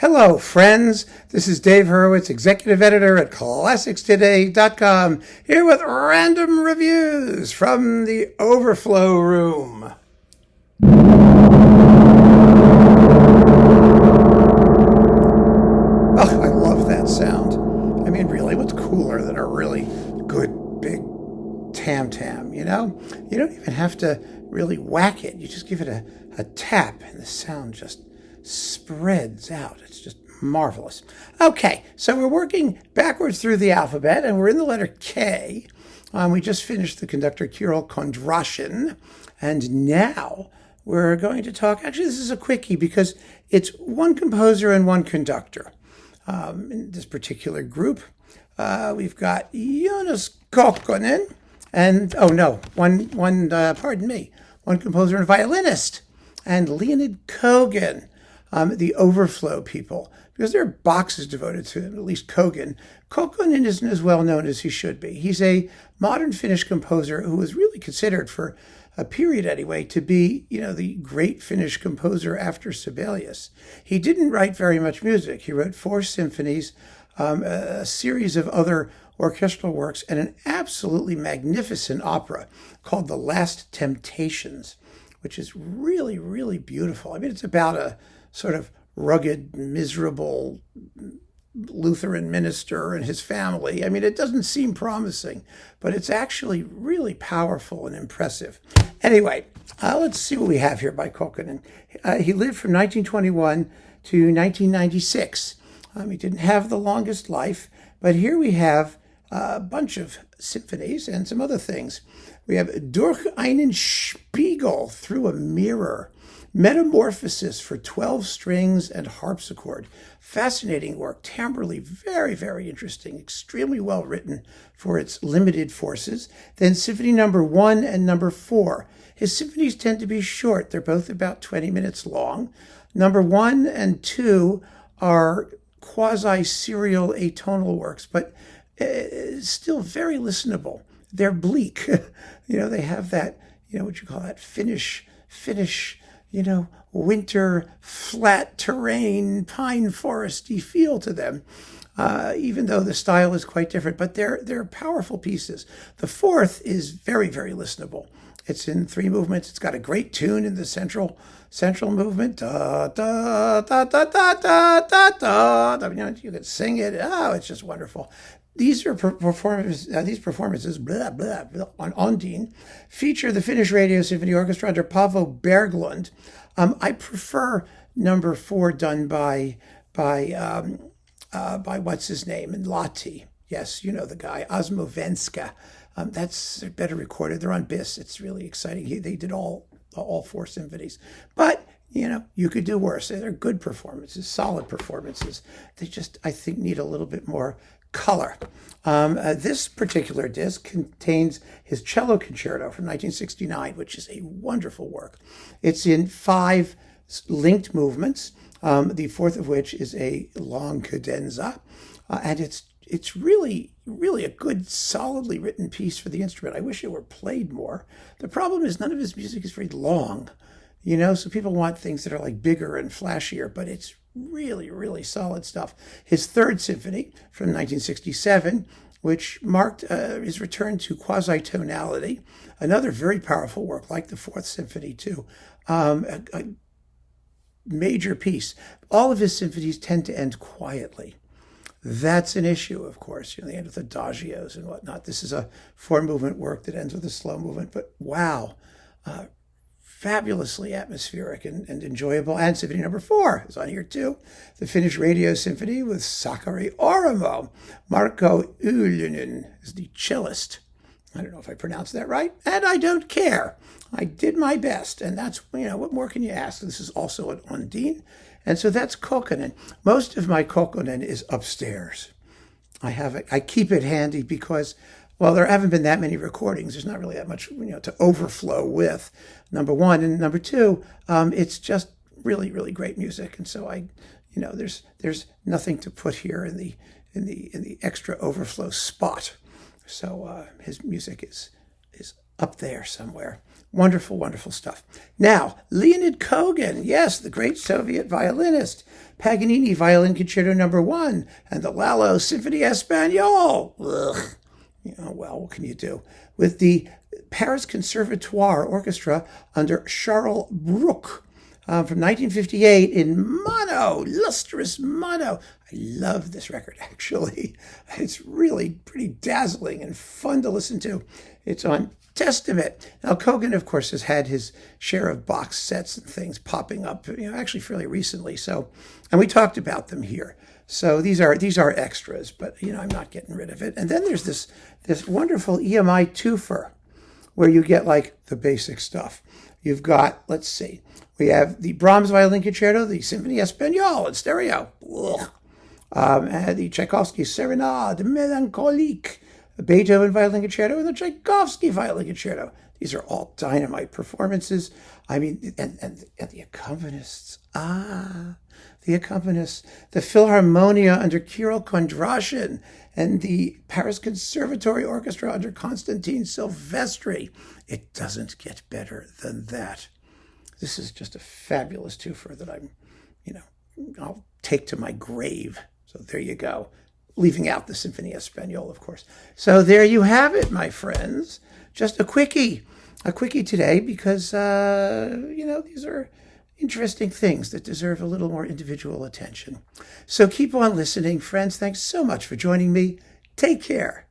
Hello, friends. This is Dave Hurwitz, executive editor at ClassicsToday.com, here with random reviews from the Overflow Room. Oh, I love that sound. I mean, really, what's cooler than a really good, big tam-tam, you know? You don't even have to really whack it. You just give it a tap, and the sound just spreads out. It's just marvelous. Okay, so we're working backwards through the alphabet, and we're in the letter K. We just finished the conductor Kirill Kondrashin, and now we're going to talk. Actually, this is a quickie because it's one composer and one conductor. In this particular group, we've got Joonas Kokkonen, and one composer and violinist, and Leonid Kogan. The Overflow people, because there are boxes devoted to him, at least Kogan. Kokkonen isn't as well known as he should be. He's a modern Finnish composer who was really considered, for a period anyway, to be, the great Finnish composer after Sibelius. He didn't write very much music. He wrote 4 symphonies, a series of other orchestral works, and an absolutely magnificent opera called The Last Temptations, which is really, really beautiful. I mean, it's about a sort of rugged, miserable Lutheran minister and his family. I mean, it doesn't seem promising, but it's actually really powerful and impressive. Anyway, let's see what we have here by Kokkonen. He lived from 1921 to 1996. He didn't have the longest life, but here we have a bunch of symphonies and some other things. We have Durch einen Spiegel, through a mirror. Metamorphosis for 12 strings and harpsichord. Fascinating work, timbrally very, very interesting, extremely well written for its limited forces. Then Symphony number 1 and number 4. His symphonies tend to be short. They're both about 20 minutes long. Number 1 and 2 are quasi-serial atonal works, but still very listenable. They're bleak. They have that, what you call that Finnish, winter, flat terrain, pine foresty feel to them, even though the style is quite different. But they're powerful pieces. The 4th is very, very listenable. It's in 3 movements. It's got a great tune in the central movement. Da, da, da, da, da, da, da, da. You can sing it. Oh, it's just wonderful. These performances, blah, blah, blah, on Ondine, feature the Finnish Radio Symphony Orchestra under Paavo Berglund. I prefer number 4 done by what's his name in Lahti. Yes, you know the guy, Osmo Venska. That's better recorded. They're on BIS. It's really exciting. They did all 4 symphonies, but you could do worse. They're good performances, solid performances. They just, I think, need a little bit more color. This particular disc contains his cello concerto from 1969, which is a wonderful work. It's in 5 linked movements, the 4th of which is a long cadenza, and it's really, really a good, solidly written piece for the instrument. I wish it were played more. The problem is none of his music is very long, so people want things that are like bigger and flashier, but it's really, really solid stuff. His 3rd symphony from 1967, which marked his return to quasi-tonality, another very powerful work, like the 4th symphony too, a major piece. All of his symphonies tend to end quietly. That's an issue, of course. They end with adagios and whatnot. This is a 4-movement work that ends with a slow movement, but wow. Fabulously atmospheric and enjoyable. And Symphony number 4 is on here too. The Finnish Radio Symphony with Sakari Oramo. Marko Ylönen is the cellist. I don't know if I pronounced that right, and I don't care. I did my best, and that's, what more can you ask? This is also an Ondine, and so that's Kokkonen. Most of my Kokkonen is upstairs. I keep it handy because, well, there haven't been that many recordings. There's not really that much, to overflow with. Number 1 and number 2, it's just really, really great music, and so there's nothing to put here in the extra overflow spot. So his music is up there somewhere. Wonderful, wonderful stuff. Now, Leonid Kogan, yes, the great Soviet violinist. Paganini Violin Concerto No. 1 and the Lalo Symphony Espagnole. Ugh. Well, what can you do? With the Paris Conservatoire Orchestra under Charles Bruck from 1958 in mono, lustrous mono. I love this record, actually. It's really pretty dazzling and fun to listen to. It's on Testament. Now, Kogan, of course, has had his share of box sets and things popping up, actually fairly recently. So, and we talked about them here. So these are extras, but I'm not getting rid of it. And then there's this wonderful EMI twofer, where you get like the basic stuff. You've got, let's see, we have the Brahms Violin Concerto, the Symphony Espagnole in stereo, and the Tchaikovsky Serenade Melancholique, the Beethoven Violin Concerto, and the Tchaikovsky Violin Concerto. These are all dynamite performances. I mean, and the accompanists. The accompanists. The Philharmonia under Kirill Kondrashin and the Paris Conservatory Orchestra under Konstantin Silvestri. It doesn't get better than that. This is just a fabulous twofer that I'll take to my grave. So there you go. Leaving out the Symphony Espagnole, of course. So there you have it, my friends. Just a quickie today because, these are interesting things that deserve a little more individual attention. So keep on listening, friends. Thanks so much for joining me. Take care.